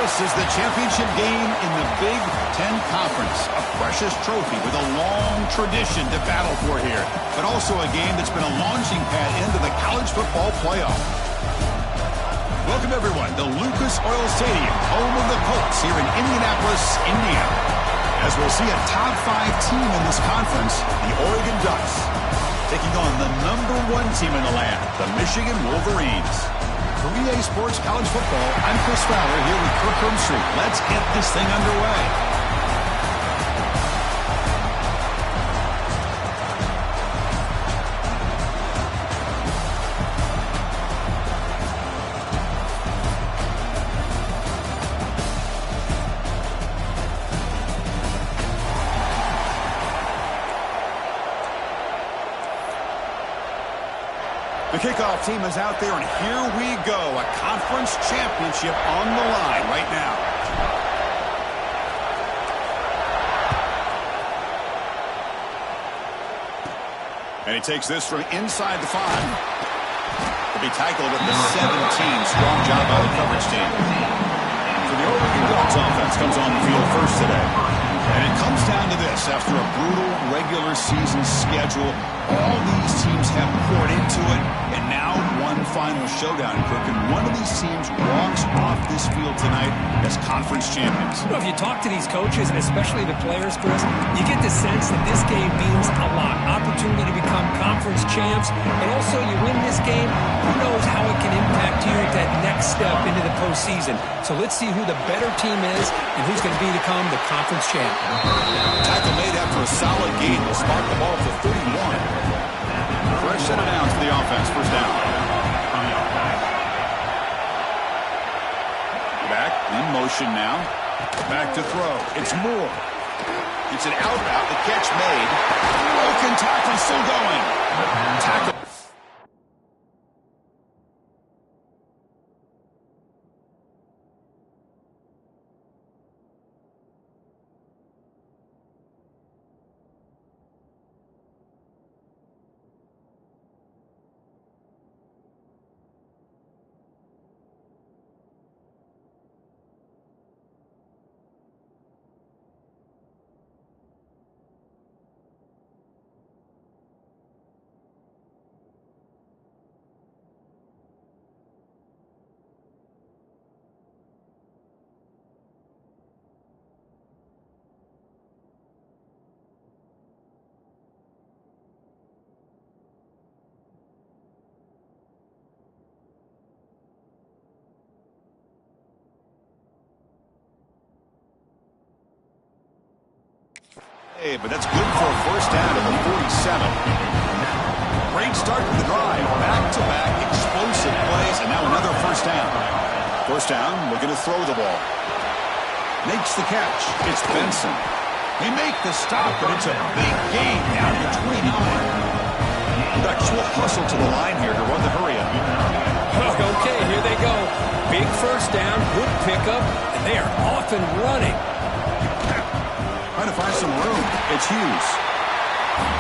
This is the championship game in the Big Ten Conference. A precious trophy with a long tradition to battle for here. But also a game that's been a launching pad into the college football playoff. Welcome, everyone, to Lucas Oil Stadium, home of the Colts here in Indianapolis, Indiana. As we'll see a top 5 team in this conference, the Oregon Ducks, taking on the #1 team in the land, the Michigan Wolverines. For EA Sports College Football, I'm Chris Fowler here with Kirk Herbstreit. Let's get this thing underway. The kickoff team is out there, and here we go. A conference championship on the line right now. And he takes this from inside the 5. He'll be tackled at the 17. Strong job by the coverage team. So the Oregon Ducks offense comes on the field first today. And it comes down to this. After a brutal regular season schedule, all these teams have poured into it, and now one final showdown, Kirk. And one of these teams walks off this field tonight as conference champions. You know, if you talk to these coaches, and especially the players, Chris, you get the sense that this game means a lot. Opportunity to become conference champs, and also you win this game, who knows how it can impact you at that next step into the postseason. So let's see who the better team is and who's going to become the conference champ. Tackle made after a solid gain will spark the ball to 31. Fresh set of downs for the offense. First down. Back in motion now. Back to throw. It's Moore. It's an out route. The catch made. Broken tackle still going. Tackle. But that's good for a first down at the 47. Great start to the drive. Back-to-back explosive plays, and now another first down. First down, looking to throw the ball. Makes the catch. It's Benson. They make the stop, but it's a big gain down to 29. The Ducks will hustle to the line here to run the hurry-up. Okay, here they go. Big first down, good pickup, and they are off and running. Trying to find some room. It's Hughes.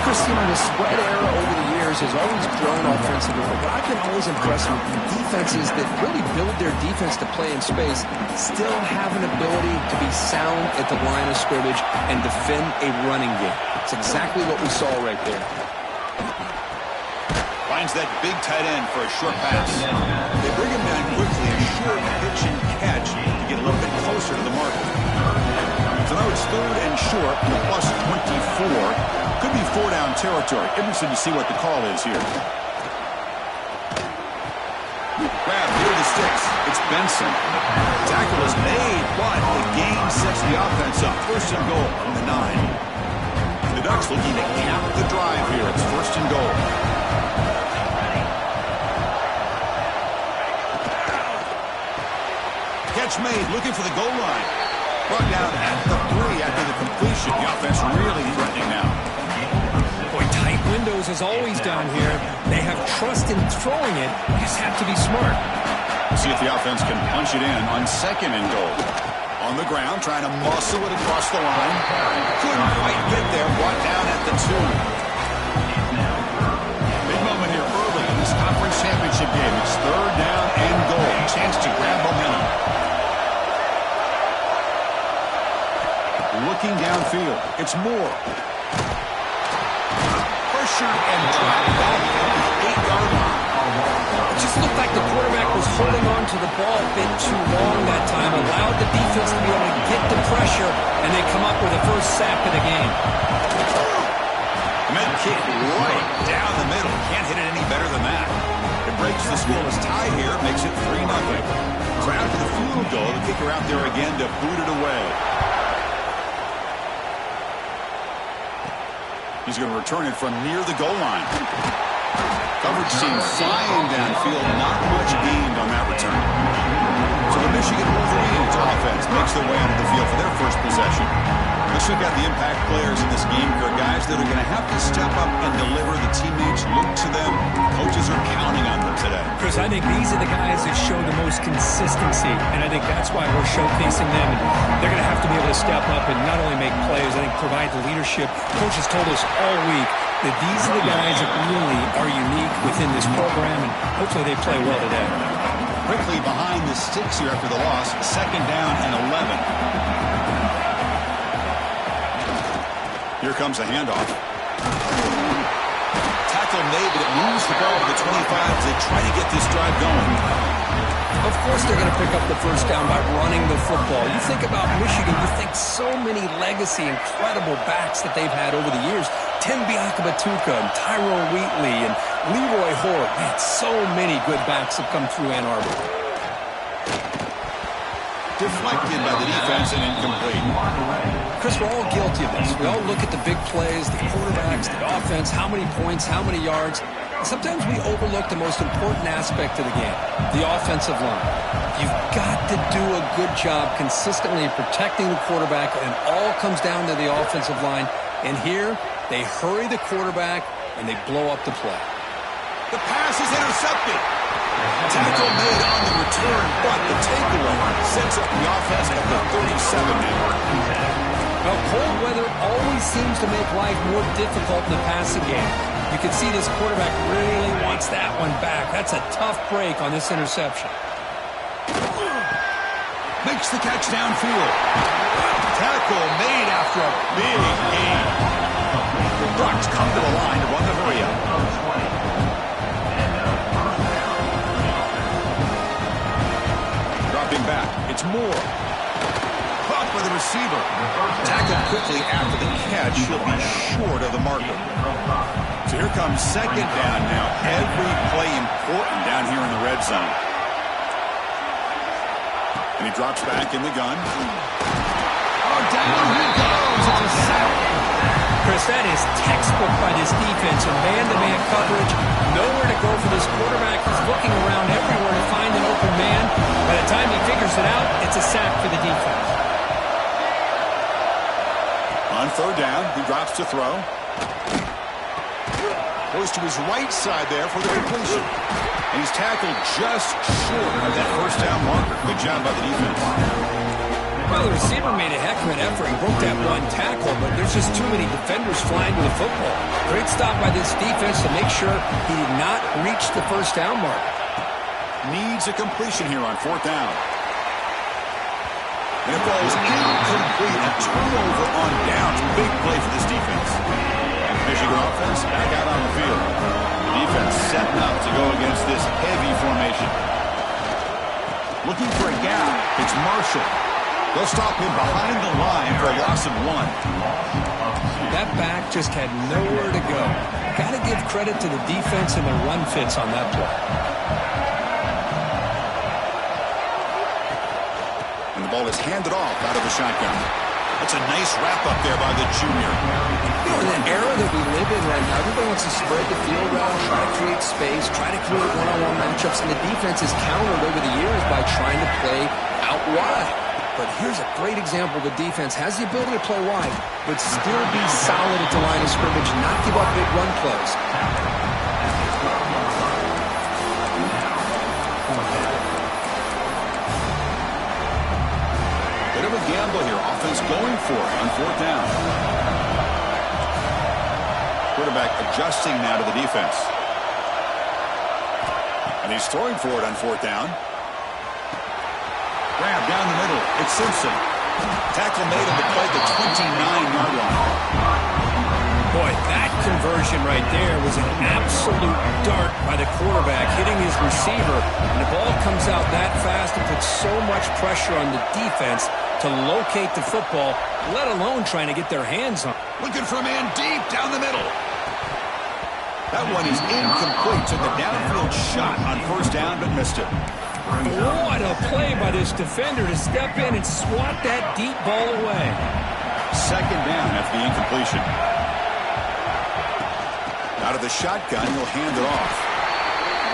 Chris, you know, the spread era over the years has always grown offensively, but I've been always impressed with defenses that really build their defense to play in space, still have an ability to be sound at the line of scrimmage and defend a running game. It's exactly what we saw right there. Finds that big tight end for a short pass. They bring him down quickly, a short pitch and catch to get a little bit closer to the mark. So now it's 3rd and short, plus 24. Could be 4-down territory. Interested to see what the call is here. Grab near the sticks. It's Benson. Tackle is made, but the gain sets the offense up. 1st and goal from the 9. The Ducks looking to cap the drive here. It's 1st and goal. Catch made, looking for the goal line. Brought down at the 3 after the completion. The offense really threatening now. Boy, tight windows as always down here. They have trust in throwing it. You just have to be smart. See if the offense can punch it in on 2nd and goal. On the ground, trying to muscle it across the line. Couldn't quite get there. Brought down at the 2. Big moment here early in this conference championship game. It's 3rd down and goal. Chance to grab momentum. It's Moore. Pressured and dropped back at the 8-yard line. It just looked like the quarterback was holding on to the ball a bit too long that time, allowed the defense to be able to get the pressure, and they come up with the first sack of the game. Med kick right down the middle. Can't hit it any better than that. It breaks the scoreless tie here, makes it 3-0. So after the field goal, the kicker out there again to boot it away. He's going to return it from near the goal line. Coverage team flying downfield, not much gained on that return. So the Michigan Wolverines offense makes their way onto the field for their first possession. Let's look at the impact players in this game here, guys that are going to have to step up and deliver. The teammates look to them. Coaches are counting on them today. Chris, I think these are the guys that show the most consistency, and I think that's why we're showcasing them. And they're going to have to be able to step up and not only make plays, I think provide the leadership. Coaches told us all week that these are the guys that really are unique within this program, and hopefully they play well today. Quickly behind the sticks here after the loss. 2nd down and 11. Here comes a handoff. Tackle made, but it moves the ball to the 25 as they try to get this drive going. Of course they're going to pick up the first down by running the football. You think about Michigan, you think so many legacy, incredible backs that they've had over the years. Tim Biakabatuka and Tyrone Wheatley and Leroy Hort. Man, so many good backs have come through Ann Arbor. Deflected by the defense and incomplete. Chris, we're all guilty of this. We all look at the big plays, the quarterbacks, the offense, how many points, how many yards. And sometimes we overlook the most important aspect of the game, the offensive line. You've got to do a good job consistently protecting the quarterback, and it all comes down to the offensive line. And here, they hurry the quarterback, and they blow up the play. The pass is intercepted. Tackle made on the return, but the takeaway sets up the offense at the 37 now. Well, cold weather always seems to make life more difficult in the passing game. You can see this quarterback really wants that one back. That's a tough break on this interception. Makes the catch downfield. Tackle made after a big gain. The Ducks come to the line to run the hurry up. Dropping back, it's Moore. Caught by the receiver. Tackled quickly after the catch. He'll be short of the marker. So here comes 2nd down now. Every play important down here in the red zone. And he drops back in the gun. Oh, down he goes. It's a sack. Chris, that is textbook by this defense. In man-to-man coverage, nowhere to go for this quarterback. He's looking around everywhere to find an open man. By the time he figures it out, it's a sack for the defense. On 3rd down, he drops to throw. Goes to his right side there for the completion. And he's tackled just short of that first down marker. Good job by the defense. Well, the receiver made a heck of an effort and broke that one tackle, but there's just too many defenders flying to the football. Great stop by this defense to make sure he did not reach the first down mark. Needs a completion here on 4th down. And it falls incomplete. A turnover on downs. Big play for this defense. Michigan offense back out on the field. The defense setting up to go against this heavy formation. Looking for a gap. It's Marshall. They'll stop him behind the line for a loss of 1. That back just had nowhere to go. Got to give credit to the defense and their run fits on that play. And the ball is handed off out of the shotgun. That's a nice wrap-up there by the junior. You know, in the era that we live in right now, everybody wants to spread the field out, try to create space, try to create one-on-one matchups, and the defense is countered over the years by trying to play out wide. But here's a great example. The defense has the ability to play wide, but still be solid at the line of scrimmage, not give up big run plays. Bit of a gamble here. Offense going for it on 4th down. Quarterback adjusting now to the defense. And he's throwing for it on 4th down. Grab down the middle. It's Simpson. Tackle made on the play at the 29-yard line. Boy, that conversion right there was an absolute dart by the quarterback, hitting his receiver. And the ball comes out that fast and puts so much pressure on the defense to locate the football, let alone trying to get their hands on it. Looking for a man deep down the middle. That one is incomplete. Took a downfield shot on first down, but missed it. What a play by this defender to step in and swat that deep ball away. Second down after the incompletion. Out of the shotgun, he'll hand it off.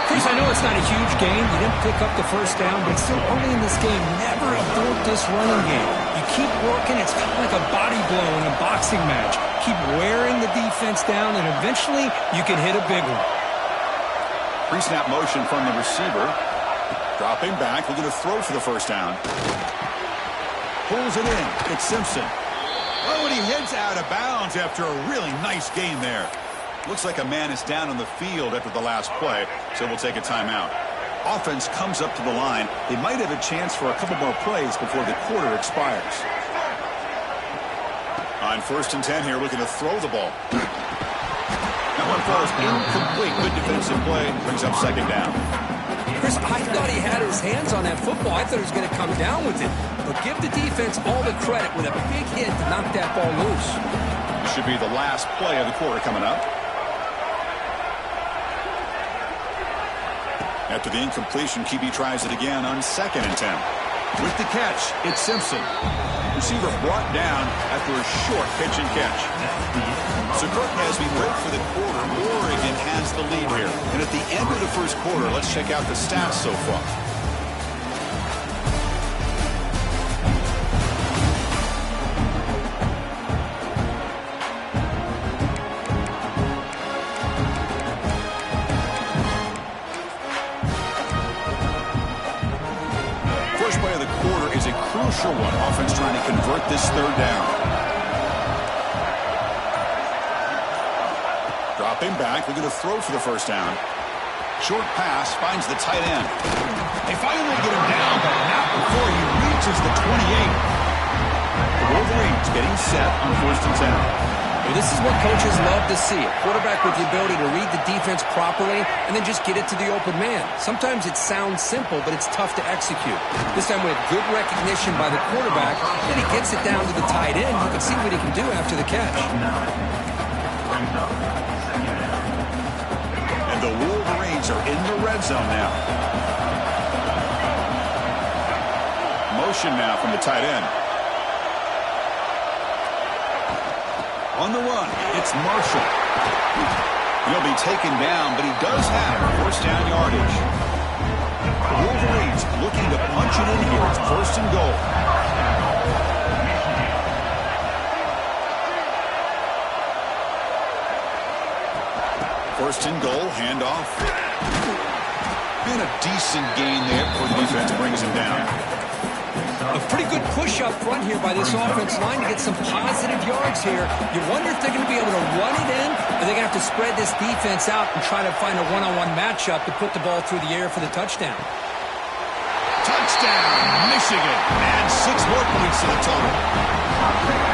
Chris, I know it's not a huge game. You didn't pick up the first down, but still early in this game, never abort this running game. You keep working. It's kind of like a body blow in a boxing match. Keep wearing the defense down, and eventually you can hit a big one. Pre-snap motion from the receiver. Dropping back, looking to throw for the first down. Pulls it in. It's Simpson. Oh, and he heads out of bounds after a really nice game there. Looks like a man is down on the field after the last play, so we'll take a timeout. Offense comes up to the line. They might have a chance for a couple more plays before the quarter expires. On 1st and 10 here, looking to throw the ball. That one falls incomplete. Good defensive play. Brings up second down. Chris, I thought he had his hands on that football. I thought he was going to come down with it. But give the defense all the credit with a big hit to knock that ball loose. This should be the last play of the quarter coming up. After the incompletion, QB tries it again on 2nd and 10. With the catch, it's Simpson. Receiver brought down after a short pitch and catch. So Kirk, as we wait for the quarter, Oregon has the lead here. And at the end of the first quarter, let's check out the stats so far. First play of the quarter is a crucial one. Offense trying to convert this third down. Dropping back, looking to throw for the first down. Short pass, finds the tight end. They finally get him down, but not before he reaches the 28. The Wolverines getting set on 1st and 10. Well, this is what coaches love to see. A quarterback with the ability to read the defense properly and then just get it to the open man. Sometimes it sounds simple, but it's tough to execute. This time we have good recognition by the quarterback. Then he gets it down to the tight end. You can see what he can do after the catch. And the Wolverines are in the red zone now. Motion now from the tight end. On the run, it's Marshall. He'll be taken down, but he does have first down yardage. The Wolverines looking to punch it in here. It's 1st and goal. First and goal, handoff. Been a decent gain there before the defense brings him down. A pretty good push up front here by this offense line to get some positive yards here. You wonder if they're going to be able to run it in, or they're going to have to spread this defense out and try to find a one-on-one matchup to put the ball through the air for the touchdown. Touchdown, Michigan. And 6 more points to the total.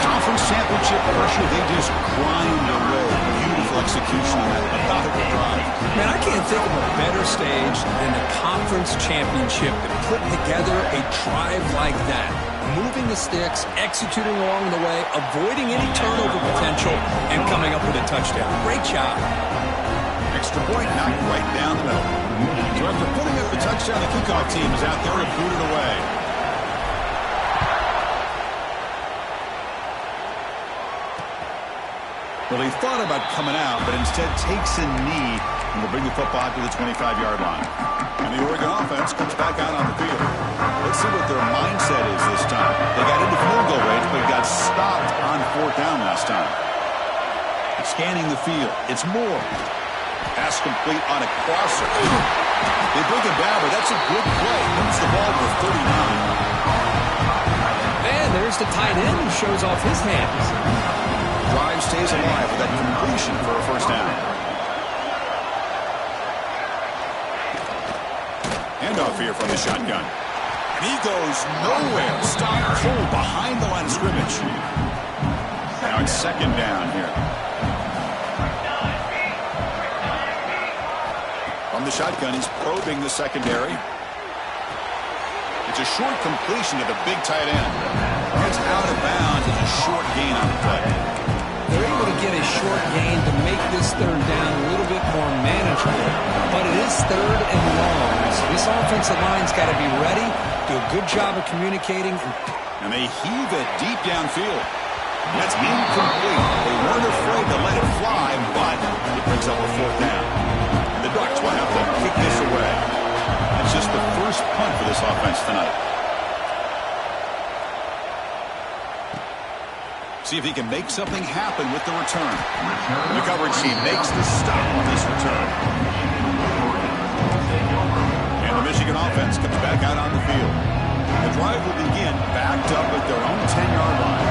Conference championship pressure, they just grind away. Beautiful execution on that methodical drive. Man, I can't think of a better stage than the conference championship to put together a drive like that. Moving the sticks, executing along the way, avoiding any turnover potential, and coming up with a touchdown. Great job. Extra point knocked right down the middle. So after putting up the touchdown, the kickoff team is out there to boot it away. Well, he thought about coming out, but instead takes a knee and will bring the football to the 25-yard line. And the Oregon offense comes back out on the field. Let's see what their mindset is this time. They got into field goal range, but got stopped on 4th down last time. Scanning the field. It's Moore. Pass complete on a crosser. They bring him down, but that's a good play. Moves the ball to the 39. And there's the tight end who shows off his hands. Drive stays alive with that completion for a first down. Handoff here from the shotgun. He goes nowhere. Stop cold behind the line of scrimmage. Now it's second down here. From the shotgun, he's probing the secondary. It's a short completion to the big tight end. It's out of bounds. It's a short gain on the play. They're able to get a short gain to make this third down a little bit more manageable, but it is third and long. So this offensive line's got to be ready, do a good job of communicating. And they heave it deep downfield. That's incomplete. They weren't afraid to let it fly, but it brings up a fourth down. And the Ducks will have to kick this away. That's just the first punt for this offense tonight. See if he can make something happen with the return. The coverage team makes the stop on this return. And the Michigan offense comes back out on the field. The drive will begin backed up at their own 10-yard line.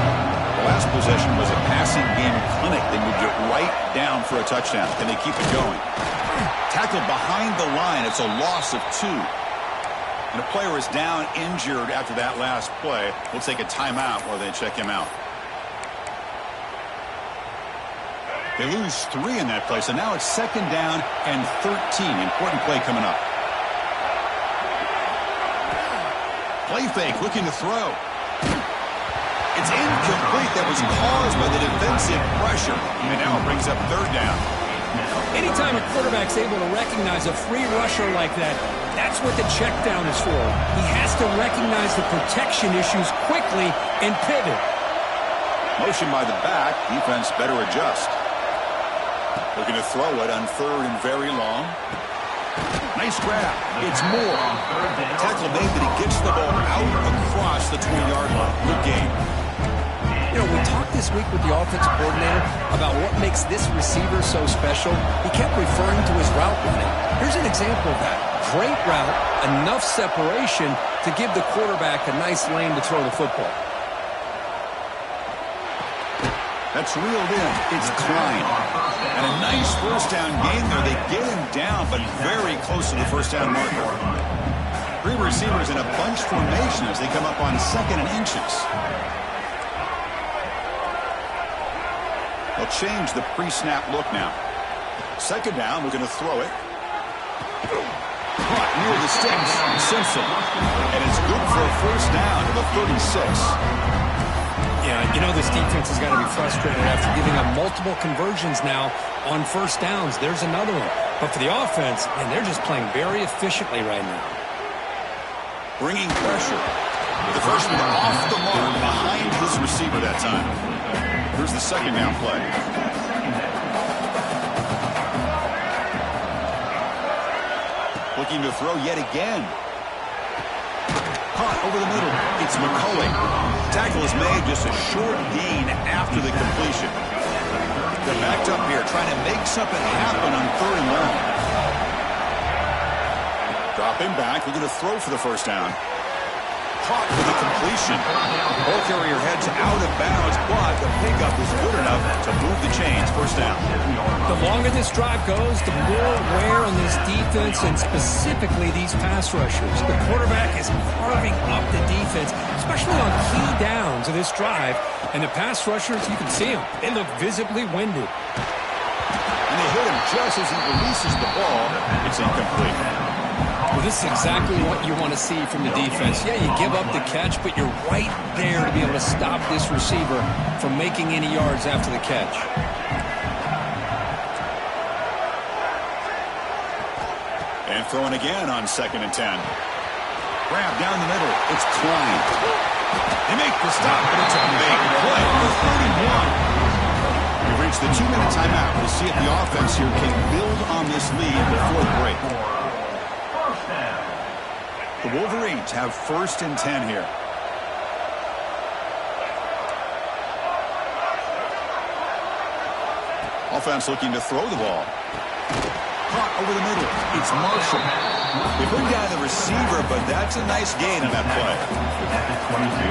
The last possession was a passing game clinic. They moved it right down for a touchdown. Can they keep it going? Tackled behind the line. It's a loss of 2. And a player is down injured after that last play. We'll take a timeout while they check him out. They lose 3 in that play, so now it's second down and 13. Important play coming up. Play fake, looking to throw. It's incomplete. That was caused by the defensive pressure. And now it brings up third down. Anytime a quarterback's able to recognize a free rusher like that, that's what the check down is for. He has to recognize the protection issues quickly and pivot. Motion by the back. Defense better adjust. Looking to throw it on third and very long. Nice grab. It's Moore. Tackle made that he gets the ball out across the 20-yard line. Good game. You know, we talked this week with the offensive coordinator about what makes this receiver so special. He kept referring to his route running. Here's an example of that. Great route, enough separation to give the quarterback a nice lane to throw the football. That's reeled in. It's Klein. And a nice first down gain there. They get him down, but very close to the first down marker. 3 receivers in a bunch formation as they come up on second and inches. They'll change the pre-snap look now. Second down, we're going to throw it. Caught near the sticks. Simpson. And it's good for a first down to the 36. Yeah, you know this defense has got to be frustrated after giving up multiple conversions now on first downs. There's another one. But for the offense, man, they're just playing very efficiently right now. Bringing pressure. The freshman off the mark behind his receiver that time. Here's the second down play. Looking to throw yet again. Caught over the middle. It's McCulley. Tackle is made, just a short gain after the completion. They're backed up here, trying to make something happen on third and long. Dropping back, looking to throw for the first down. Caught for the completion. Ball carrier heads out of bounds, but the pickup is good enough to move the chains. First down. The longer this drive goes, the more wear on this defense and specifically these pass rushers. The quarterback is carving up the defense, especially on key downs of this drive. And the pass rushers, you can see them. They look visibly winded. And they hit him just as he releases the ball. It's incomplete. Well, this is exactly what you want to see from the defense. Yeah, you give up the catch, but you're right there to be able to stop this receiver from making any yards after the catch. And throwing again on second and 10. Grab down the middle. It's Klein. They make the stop, but it's a big play for 31. We've reached the 2-minute timeout. We'll see if the offense here can build on this lead before the break. The Wolverines have first and 10 here. Offense looking to throw the ball. Caught over the middle. It's Marshall. They bring down the receiver, but that's a nice gain on that play.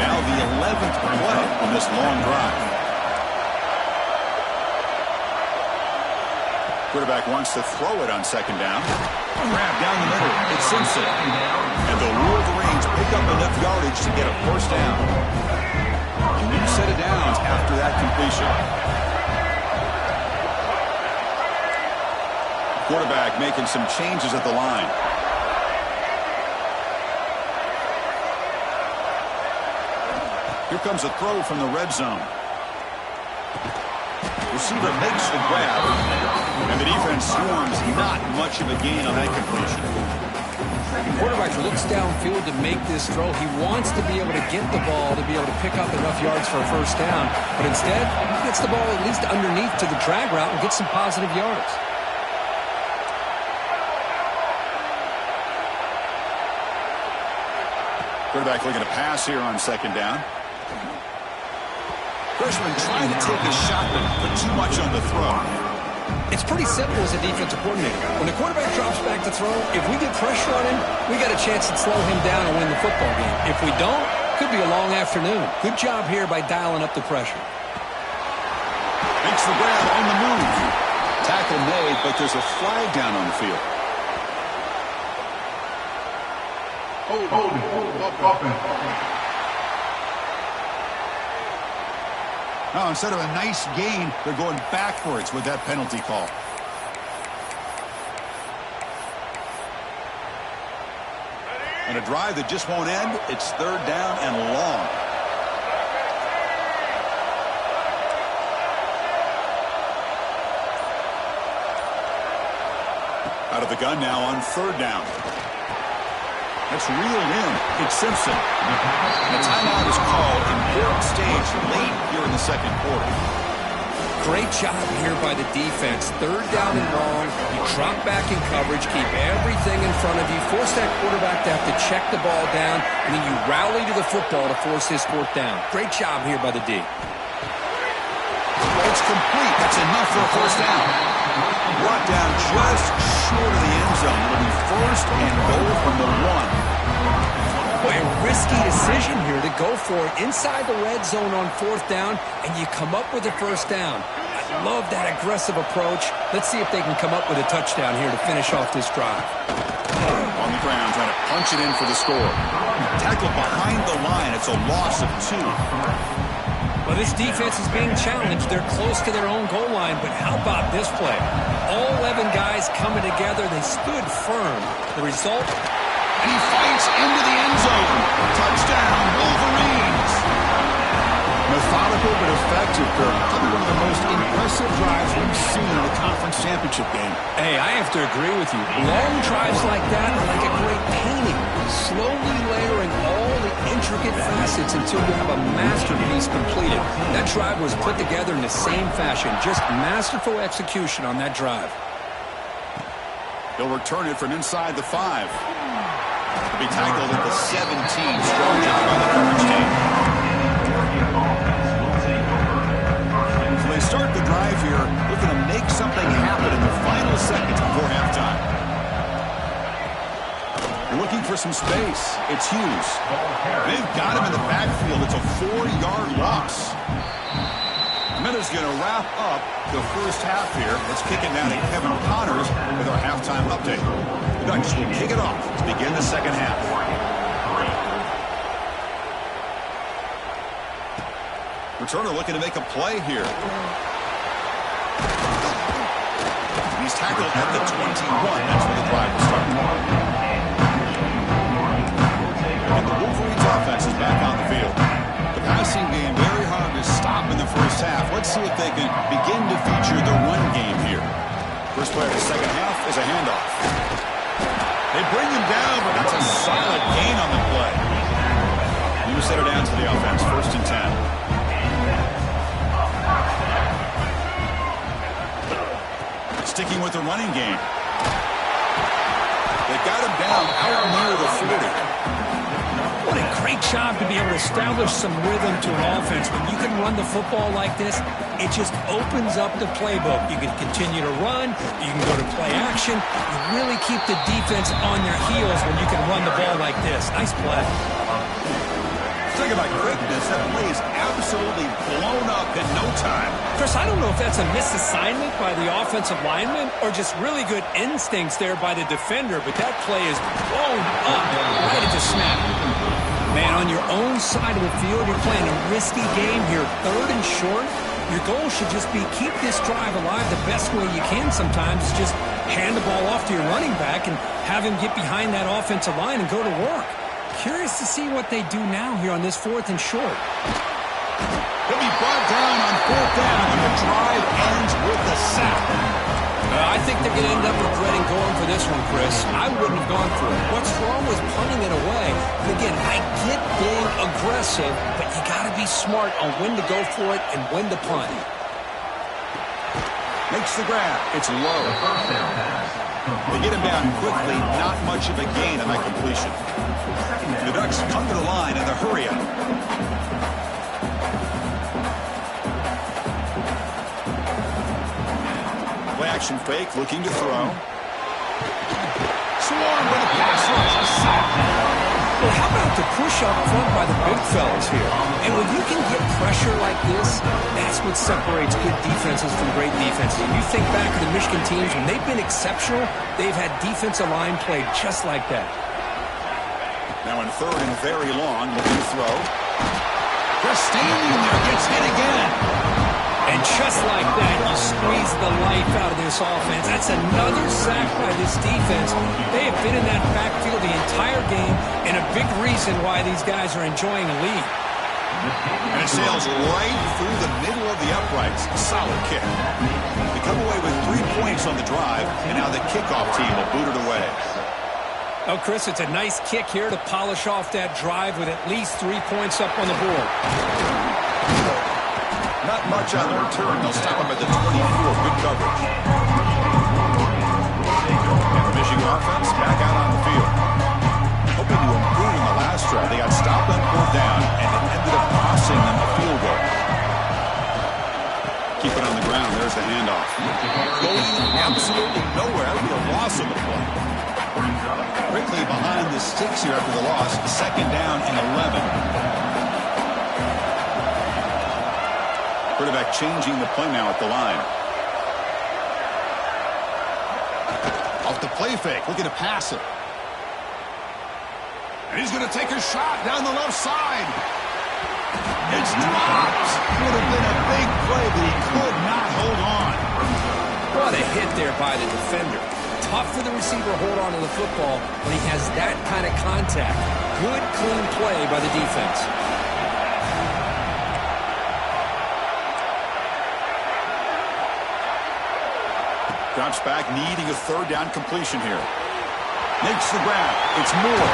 Now the 11th play on this long drive. Quarterback wants to throw it on second down. Grab down the middle. It's Simpson. And the Wolverines pick pick up enough yardage to get a first down. A new set of downs after that completion. Quarterback making some changes at the line. Here comes a throw from the red zone. Receiver makes the grab, and the defense swarms. Not much of a gain on that completion. The quarterback looks downfield to make this throw. He wants to be able to get the ball to be able to pick up enough yards for a first down, but instead, he gets the ball at least underneath to the drag route and gets some positive yards. Quarterback looking to pass here on second down. Freshman trying to take a shot, but put too much on the throw. It's pretty simple as a defensive coordinator. When the quarterback drops back to throw, if we get pressure on him, we got a chance to slow him down and win the football game. If we don't, could be a long afternoon. Good job here by dialing up the pressure. Makes the grab on the move. Tackle made, but there's a flag down on the field. Now, instead of a nice gain, they're going backwards with that penalty call. And a drive that just won't end. It's third down and long. Out of the gun now on third down. That's reeled in. It's Simpson. The timeout is called. Important stage late here in the second quarter. Great job here by the defense. Third down and long. You drop back in coverage, keep everything in front of you, force that quarterback to have to check the ball down, and then you rally to the football to force his fourth down. Great job here by the D. It's complete. That's enough for a first down. Brought down just short of the end zone. It'll be first and goal from the 1. Boy, a risky decision here to go for it inside the red zone on fourth down, and you come up with a first down. I love that aggressive approach. Let's see if they can come up with a touchdown here to finish off this drive. On the ground, trying to punch it in for the score. Tackled behind the line. It's a loss of 2. Well, this defense is being challenged. They're close to their own goal line, but how about this play? All 11 guys coming together. They stood firm. The result? And he fights into the end zone. Touchdown, Wolverines. Methodical but effective, Kirk. Probably one of the most impressive drives we've seen in a conference championship game. Hey, I have to agree with you. Long drives like that are like a great painting. Slowly layering all the intricate facets until you have a masterpiece completed. That drive was put together in the same fashion. Just masterful execution on that drive. He'll return it from inside the 5. He'll be tackled at the 17. Strong job by the coverage team. So they start the drive here, looking to make something happen in the final seconds before halftime. They're looking for some space. It's Hughes. They've got him in the backfield. It's a 4-yard loss. Minutes going to wrap up the first half here. Let's kick it now to Kevin Connors with our halftime update. The Ducks will kick it off to begin the second half. Returner looking to make a play here. He's tackled at the 21. That's where the drive will start. And the Wolverines offense is back on the field. The passing game very hard to stop in the first half. Let's see if they can begin to feature the run game here. First play of the second half is a handoff. They bring him down, but that's a solid gain on the play. New set it down to the offense. First and 10. Sticking with the running game. They got him down out near the 40. What a great job to be able to establish some rhythm to an offense. When you can run the football like this, it just opens up the playbook. You can continue to run. You can go to play action. You really keep the defense on their heels when you can run the ball like this. Nice play. Talk about quickness. That play is absolutely blown up in no time. Chris, I don't know if that's a misassignment by the offensive lineman or just really good instincts there by the defender, but that play is blown up right at the snap. Man, on your own side of the field, you're playing a risky game here, 3rd and short. Your goal should just be keep this drive alive the best way you can sometimes. Is just hand the ball off to your running back and have him get behind that offensive line and go to work. Curious to see what they do now here on this 4th and short. He'll be brought down on 4th down, and the drive ends with a sack. I think they're going to end up regretting going for this one, Chris. I wouldn't have gone for it. What's wrong with punting it away? And again, I get being aggressive, but you got to be smart on when to go for it and when to punt. Makes the grab. It's low. They get him down quickly. Not much of a gain on that completion. The Ducks come to the line in the hurry-up. Action fake, looking to throw. Swarm with a pass rush, a sack. Well, how about the push up front by the big fellas here? And when you can get pressure like this, that's what separates good defenses from great defenses. And you think back to the Michigan teams, when they've been exceptional, they've had defensive line play just like that. Now in 3rd and very long, looking to throw. They're standing there, gets hit again. And just like that, you squeeze the life out of this offense. That's another sack by this defense. They have been in that backfield the entire game, and a big reason why these guys are enjoying a lead. And it sails right through the middle of the uprights. Solid kick. They come away with 3 points on the drive, and now the kickoff team will boot it away. Oh, Chris, it's a nice kick here to polish off that drive with at least 3 points up on the board. Not much on the return. They'll stop him at the 24. Good coverage. And the Michigan offense back out on the field. Hoping to improve in the last drive. They got stopped on 4th down, and it ended up costing them a field goal. Keep it on the ground. There's the handoff. Going absolutely nowhere. That'll be a loss of the play. Quickly behind the sticks here after the loss. 2nd down and 11. Quarterback changing the play now at the line. Off the play fake, looking to pass it. And he's going to take a shot down the left side. It's dropped. Would have been a big play, but he could not hold on. What a hit there by the defender. Tough for the receiver to hold on to the football when he has that kind of contact. Good, clean play by the defense. Drops back, needing a 3rd down completion here. Makes the grab. It's Moore.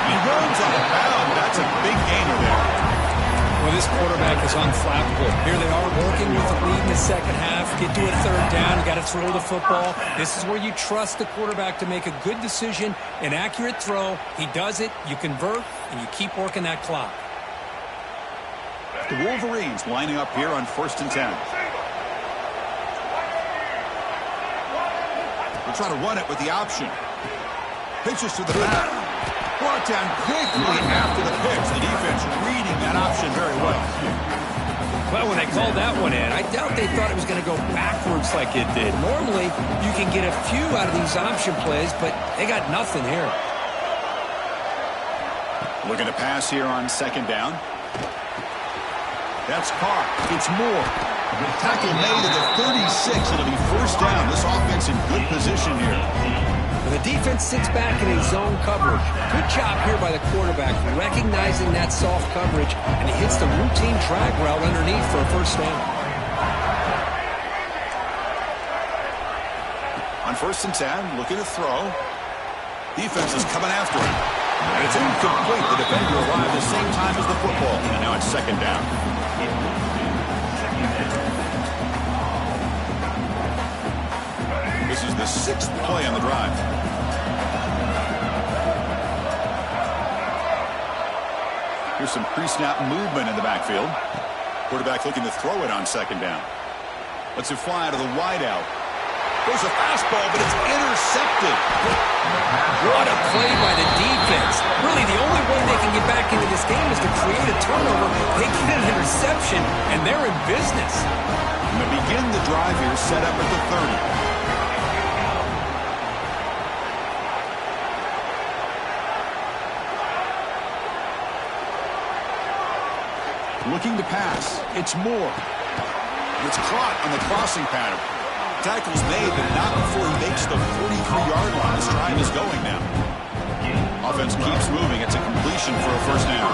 He runs out of bounds. That's a big gainer there. Well, this quarterback is unflappable. Here they are working with the lead in the 2nd half. Get to a 3rd down. You got to throw the football. This is where you trust the quarterback to make a good decision, an accurate throw. He does it, you convert, and you keep working that clock. The Wolverines lining up here on 1st and 10. We'll try to run it with the option. Pitches to the back. Brought down quickly after the pitch. The defense reading that option very well. Well, when they called that one in, I doubt they thought it was going to go backwards like it did. Normally, you can get a few out of these option plays, but they got nothing here. Looking to pass here on 2nd down. That's caught. It's Moore. Tackle made at the 36. It'll be 1st down. This offense in good position here. When the defense sits back in a zone coverage, good job here by the quarterback recognizing that soft coverage, and he hits the routine drag route underneath for a 1st down. On 1st and 10, looking to throw. Defense is coming after him. And it's incomplete. The defender arrived at the same time as the football. And now it's 2nd down. This is the 6th play on the drive. Here's some pre-snap movement in the backfield. Quarterback looking to throw it on 2nd down. Lets it fly out of the wideout. There's a fastball, but it's intercepted. What a play by the defense. Really, the only way they can get back into this game is to create a turnover. They get an interception, and they're in business. And they begin the drive here, set up at the 30. looking to pass. It's Moore. It's caught on the crossing pattern. Tackle's made, but not before he makes the 43-yard line. This drive is going now. Offense keeps moving. It's a completion for a first down.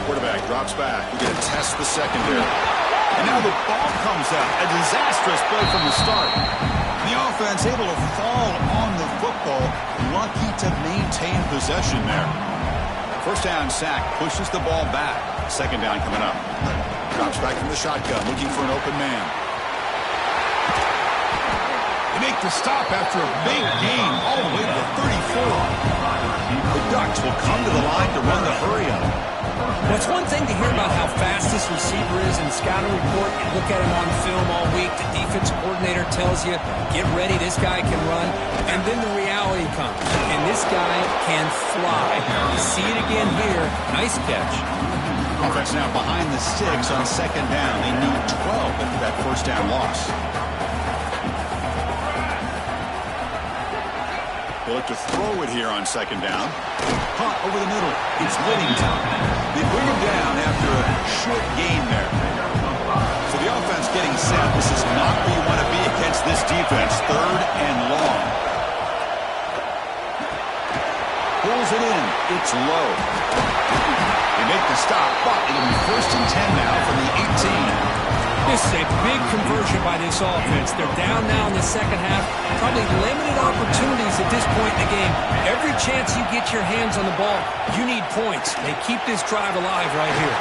Quarterback drops back. We're going to test the secondary. And now the ball comes out. A disastrous play from the start. The offense able to fall on the football. Lucky to maintain possession there. First down sack pushes the ball back. Second down coming up. Drops back from the shotgun, looking for an open man. They make the stop after a big gain all the way to the 34. The Ducks will come to the line to run the hurry up. Well, it's one thing to hear about how fast this receiver is in the scouting report. You look at him on film all week. The defensive coordinator tells you, get ready, this guy can run. And then the reality comes. And this guy can fly. You see it again here. Nice catch. Offense now behind the sticks on second down. They need 12 after that first down loss. They look to throw it here on second down. Punt over the middle. It's Whittington. They bring him down after a short gain there. So the offense getting set. This is not where you want to be against this defense. Third and long. Pulls it in. It's low. They make the stop, but it'll be first and 10 now from the 18. This is a big conversion by this offense. They're down now in the second half. Probably limited opportunities at this point in the game. Every chance you get your hands on the ball, you need points. They keep this drive alive right here.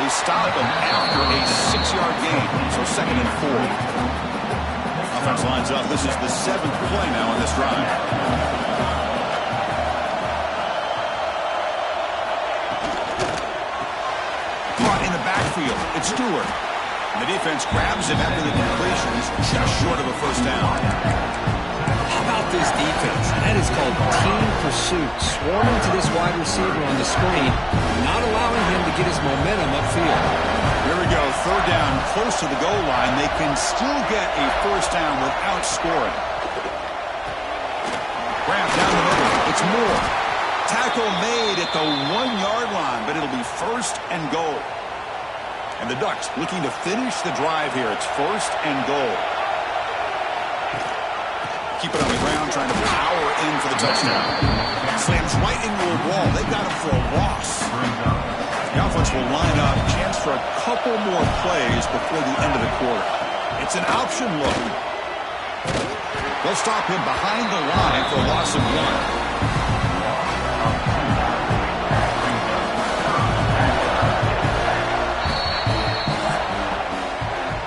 They stop him after a 6-yard gain, so second and 4. Offense lines up. This is the 7th play now on this drive. Caught in the backfield. It's Stewart. The defense grabs him after the completion. He's just short of a first down. How about this defense? That is called team pursuit. Swarming to this wide receiver on the screen, not allowing him to get his momentum upfield. Here we go. Third down, close to the goal line. They can still get a first down without scoring. Grab down the middle. It's Moore. Tackle made at the 1-yard line, but it'll be first and goal. And the Ducks looking to finish the drive here. It's first and goal. Keep it on the ground, trying to power in for the touchdown. Slams right into a wall. They got him for a loss. The offense will line up. Chance for a couple more plays before the end of the quarter. It's an option look. They'll stop him behind the line for a loss of 1.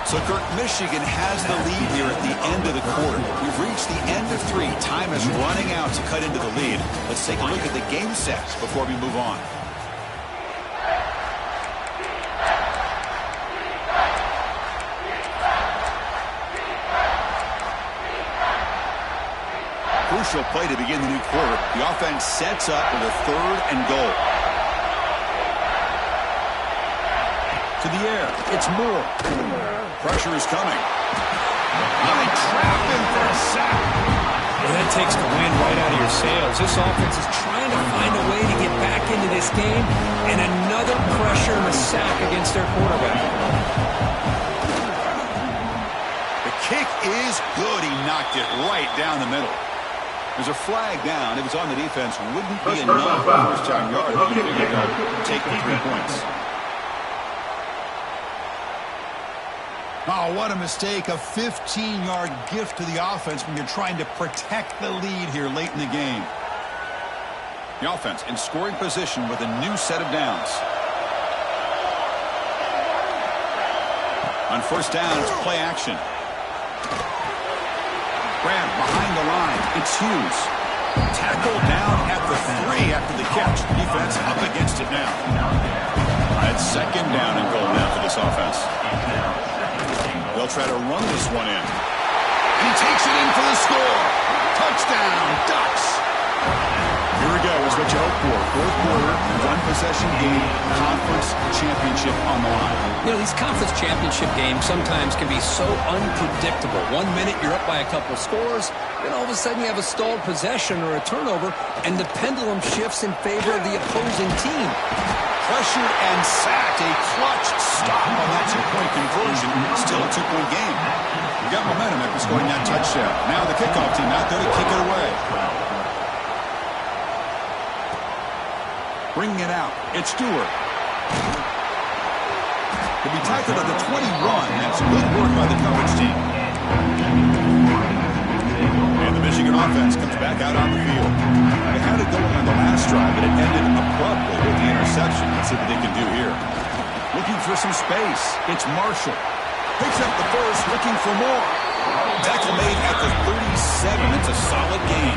So, Kirk, Michigan has the lead here at the end of the quarter. We've reached the end of 3. Time is running out to cut into the lead. Let's take a look at the game sets before we move on. Crucial play to begin the new quarter. The offense sets up with a third and goal. To the air. It's Moore. Pressure is coming. They trap him for a sack. Well, that takes the wind right out of your sails. This offense is trying to find a way to get back into this game, and another pressure and a sack against their quarterback. The kick is good. He knocked it right down the middle. There's a flag down. If it's on the defense, wouldn't be enough for first down yard. Take the 3 points. Oh, what a mistake. A 15-yard gift to the offense when you're trying to protect the lead here late in the game. The offense in scoring position with a new set of downs. On first down, it's play action. Grab behind the line. It's Hughes. Tackle down at the 3 after the catch. Defense up against it now. It's second down and goal now for this offense. They'll try to run this one in. And he takes it in for the score. Touchdown, Ducks. Here we go. As That's what you hope for. Fourth quarter, one-possession game, conference championship on the line. You know, these conference championship games sometimes can be so unpredictable. 1 minute you're up by a couple scores, then all of a sudden you have a stalled possession or a turnover, and the pendulum shifts in favor of the opposing team. Pressured and sacked. A clutch stop on that two-point conversion. Still a two-point game. We got momentum after scoring that touchdown. Now the kickoff team out there to kick it away. Bringing it out. It's Stewart. He'll be tackled at the 21. That's good work by the coverage team. And the Michigan offense comes back out on the field. They had it going on the last drive, but it ended abruptly with the interception. Let's see what they can do here. Looking for some space. It's Marshall. Picks up the first, looking for more. Tackle made at the 37. It's a solid gain.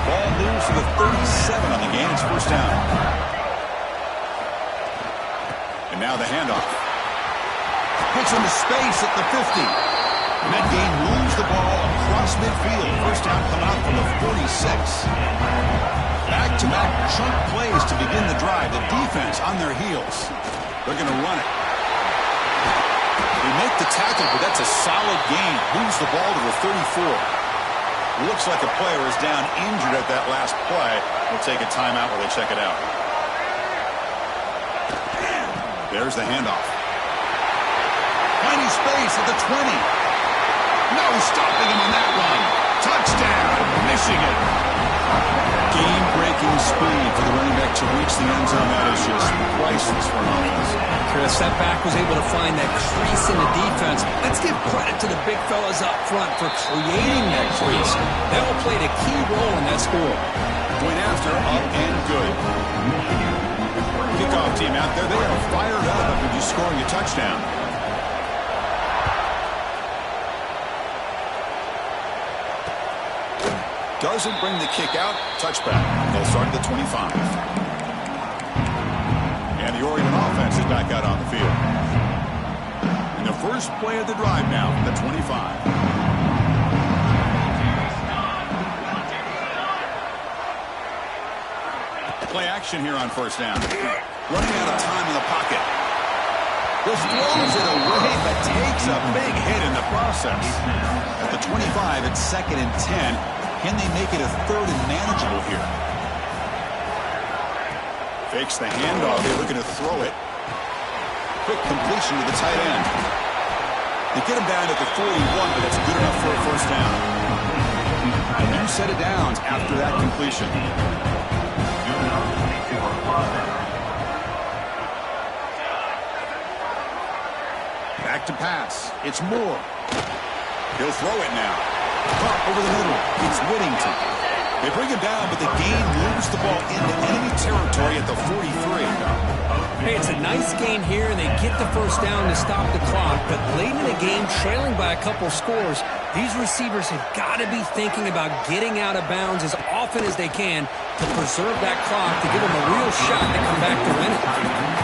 Ball moves to the 37 on the gain. It's first down. And now the handoff. Puts into space at the 50. And that gain moves the ball across midfield. First down coming out from the 46. Back-to-back chunk plays to begin the drive. The defense on their heels. They're going to run it. They make the tackle, but that's a solid gain. Moves the ball to the 34. Looks like a player is down injured at that last play. We'll take a timeout while they check it out. There's the handoff. Finding space at the 20. No stopping him on that run. Touchdown, Michigan. Game-breaking speed for the running back to reach the end zone. That is just priceless for an offense. Chris, that back was able to find that crease in the defense. Let's give credit to the big fellas up front for creating that crease. They all played a key role in that score. Point after, up and good. Kickoff team out there. They are fired up after just scoring a touchdown. Doesn't bring the kick out. Touchback. They'll start at the 25. And the Oregon offense is back out on the field. And the first play of the drive now from the 25. Play action here on first down. Running out of time in the pocket. This throws it away, but takes a big hit in the process. At the 25, it's 2nd and 10. Can they make it a 3rd and manageable here? Fakes the handoff. They're looking to throw it. Quick completion to the tight end. They get him down at the 41, but that's good enough for a first down. A new set of downs after that completion. Back to pass. It's Moore. He'll throw it now. Up over the middle. It's Whittington. They bring him down, but the gain moves the ball into enemy territory at the 43. Hey, it's a nice gain here, and they get the first down to stop the clock. But late in the game, trailing by a couple scores, these receivers have got to be thinking about getting out of bounds as often as they can to preserve that clock, to give them a real shot to come back to win it.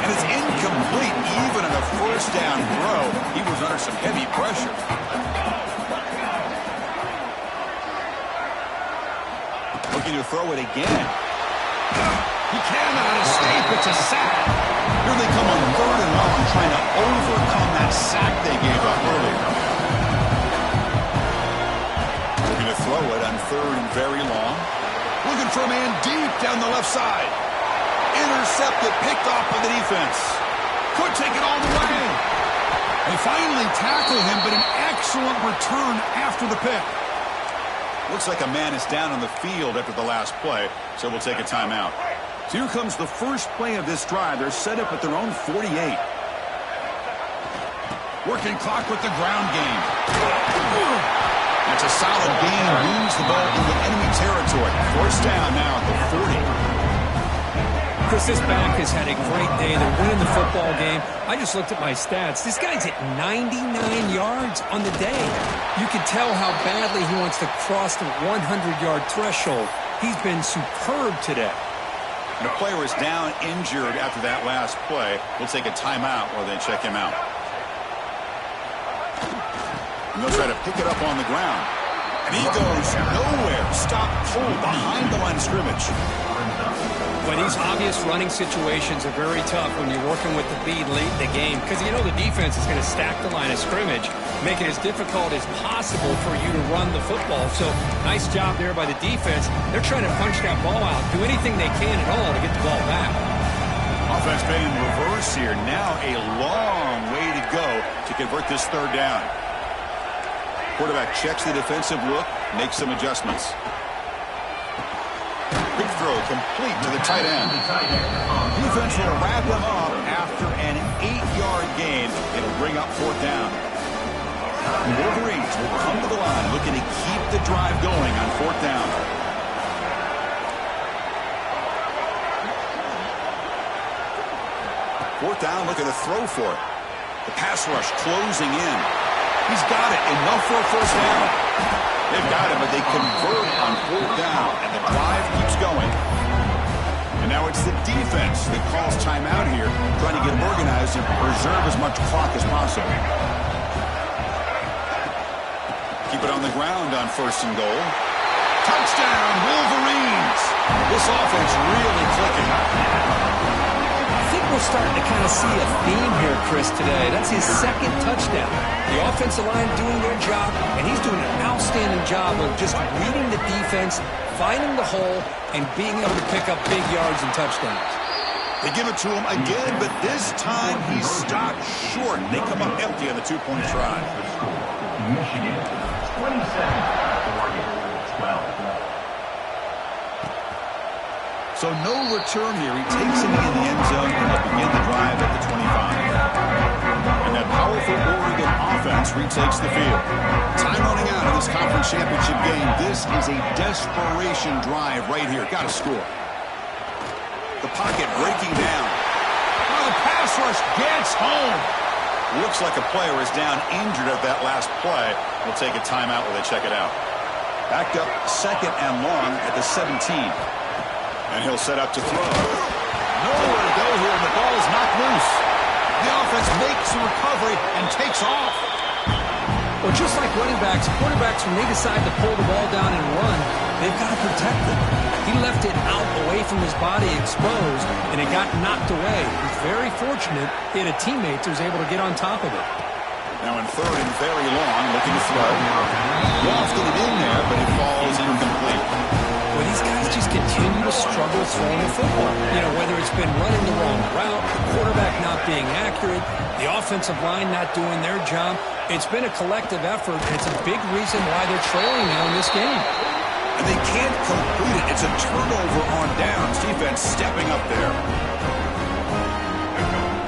And it's incomplete, even in a first down throw. He was under some heavy pressure. Looking to throw it again. He cannot escape. It's a sack. Here they come on 3rd and long, trying to overcome that sack they gave up earlier. Looking to throw it on 3rd and very long. Looking for a man deep down the left side. Intercepted, picked off by the defense. Could take it all the way. They finally tackle him, but an excellent return after the pick. Looks like a man is down on the field after the last play, so we'll take a timeout. So here comes the first play of this drive. They're set up at their own 48. Working clock with the ground game. That's a solid gain. Moves the ball into enemy territory. First down now at the 40. Chris, this back has had a great day. They're winning the football game. I just looked at my stats. This guy's at 99 yards on the day. You can tell how badly he wants to cross the 100-yard threshold. He's been superb today. And a player is down injured after that last play. We'll take a timeout while they check him out. And they'll try to pick it up on the ground. He goes nowhere. Stop cold behind the line of scrimmage. But these obvious running situations are very tough when you're working with the lead late in the game because you know the defense is going to stack the line of scrimmage, make it as difficult as possible for you to run the football. So nice job there by the defense. They're trying to punch that ball out, do anything they can at all to get the ball back. Offense been in reverse here. Now a long way to go to convert this third down. Quarterback checks the defensive look, makes some adjustments. Big throw complete to the tight end. Defense will wrap him up after an 8-yard gain. It'll bring up fourth down. The Wolverines will come to the line looking to keep the drive going on fourth down. Fourth down, looking to throw for it. The pass rush closing in. He's got it. Enough for a first down. They've got it, but they convert on fourth down, and the drive keeps going. And now it's the defense that calls timeout here, trying to get organized and preserve as much clock as possible. Keep it on the ground on first and goal. Touchdown, Wolverines! This offense really clicking. I think we're starting to kind of see a theme here, Chris, today. That's his second touchdown. The offensive line doing their job, and he's doing an outstanding job of just reading the defense, finding the hole, and being able to pick up big yards and touchdowns. They give it to him again, but this time he's stopped short. They come up empty on the two-point try. Michigan, 27, Oregon, 12. So no return here. He takes it in the end zone, and they'll begin the drive at the 25. And that powerful Oregon offense retakes the field. Time running out of this conference championship game. This is a desperation drive right here. Got to score. The pocket breaking down. Oh, the pass rush gets home. Looks like a player is down injured at that last play. We'll take a timeout while they check it out. Backed up second and long at the 17. And he'll set up to throw. Nowhere to go here, and the ball is knocked loose. The offense makes the recovery and takes off. Well, just like running backs, quarterbacks, when they decide to pull the ball down and run, they've got to protect it. He left it out away from his body exposed, and it got knocked away. He's very fortunate he had a teammate who was able to get on top of it. Now in third and very long, looking to throw. Lofted it in there, but it falls incomplete. Well, these guys just continue to struggle throwing the football. You know, whether it's been running the wrong route, the quarterback not being accurate, the offensive line not doing their job. It's been a collective effort, and it's a big reason why they're trailing now in this game. And they can't complete it. It's a turnover on downs. Defense stepping up there.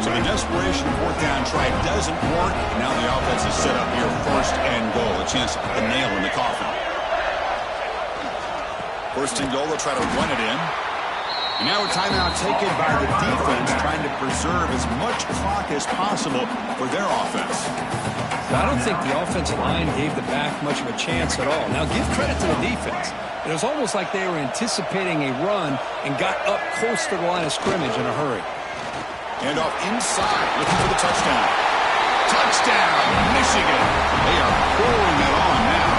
So the desperation fourth down try doesn't work. And now the offense is set up here first and goal. A chance to put the nail in the coffin. First and goal, they'll try to run it in. And now a timeout taken by the defense, trying to preserve as much clock as possible for their offense. I don't think the offensive line gave the back much of a chance at all. Now, give credit to the defense. It was almost like they were anticipating a run and got up close to the line of scrimmage in a hurry. Hand off inside, looking for the touchdown. Touchdown, Michigan. They are pouring it on now.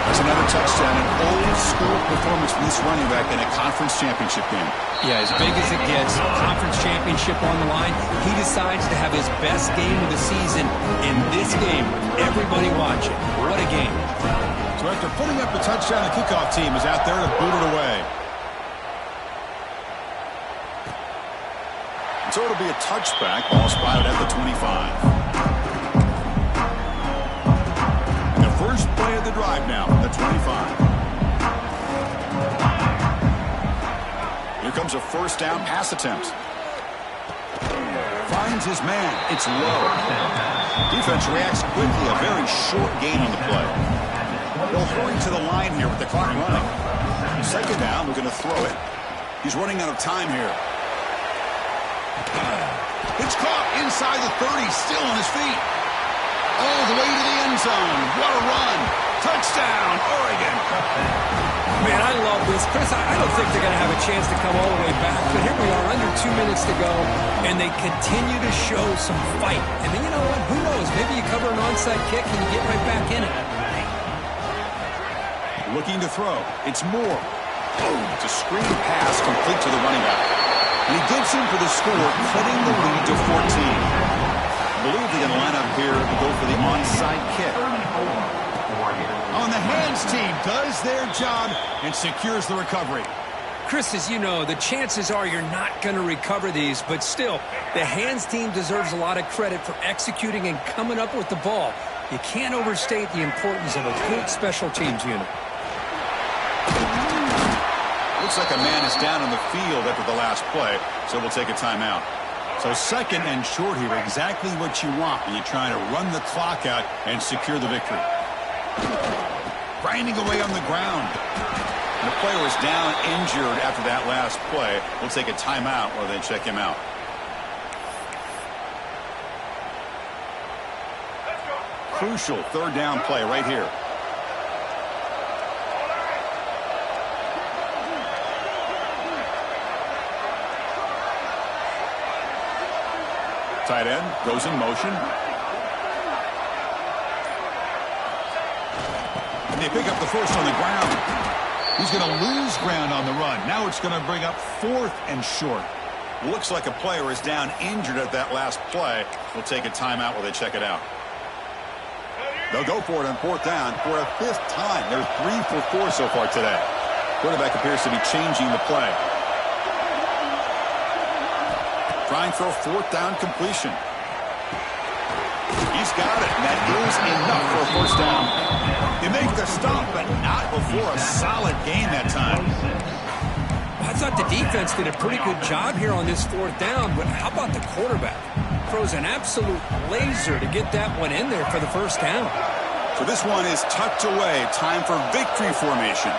That's another touchdown, an old-school performance from this running back in a conference championship game. Yeah, as big as it gets, conference championship on the line. He decides to have his best game of the season in this game with everybody watching. What a game. So after putting up the touchdown, the kickoff team is out there to boot it away. And so it'll be a touchback, ball spotted at the 25. First play of the drive now, the 25. Here comes a first down pass attempt. Finds his man. It's low. Defense reacts quickly. A very short gain on the play. They'll hurry to the line here with the clock running. Second down, we're going to throw it. He's running out of time here. It's caught inside the 30, still on his feet. All the way to the end zone. What a run. Touchdown, Oregon. Man, I love this. Chris, I don't think they're going to have a chance to come all the way back. But here we are, under 2 minutes to go, and they continue to show some fight. And then, you know what? Who knows? Maybe you cover an onside kick and you get right back in it. Looking to throw. It's Moore. Boom. It's a screen pass complete to the running back. And he digs in for the score, cutting the lead to 14. I believe they're going to line up here and go for the onside kick. On the hands team does their job and secures the recovery. Chris, as you know, the chances are you're not going to recover these, but still, the hands team deserves a lot of credit for executing and coming up with the ball. You can't overstate the importance of a good special teams unit. Looks like a man is down on the field after the last play, so we'll take a timeout. So second and short here, exactly what you want when you're trying to run the clock out and secure the victory. Grinding away on the ground. And the player is down injured after that last play. We'll take a timeout or then check him out. Crucial third down play right here. Tight end goes in motion. And they pick up the first on the ground. He's going to lose ground on the run. Now it's going to bring up 4th and short. Looks like a player is down injured at that last play. We'll take a timeout while they check it out. They'll go for it on 4th down for a 5th time. They're 3 for 4 so far today. Quarterback appears to be changing the play. Trying for a 4th down completion. He's got it, and that is enough for a 1st down. You make the stop, but not before a solid gain that time. I thought the defense did a pretty good job here on this 4th down, but how about the quarterback? Throws an absolute laser to get that one in there for the 1st down. So this one is tucked away. Time for victory formation.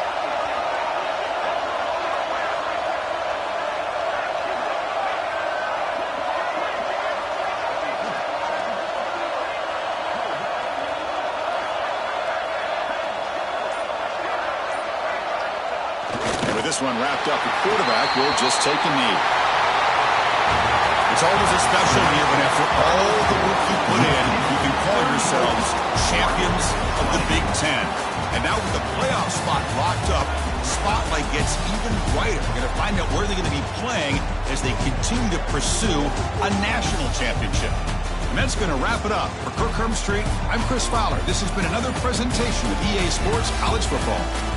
This one wrapped up, the quarterback will just take a knee. It's always a special year, but after all the work you put in, you can call yourselves champions of the Big Ten. And now with the playoff spot locked up, the spotlight gets even brighter. We're going to find out where they're going to be playing as they continue to pursue a national championship. And that's going to wrap it up. For Kirk Herbstreit, I'm Chris Fowler. This has been another presentation of EA Sports College Football.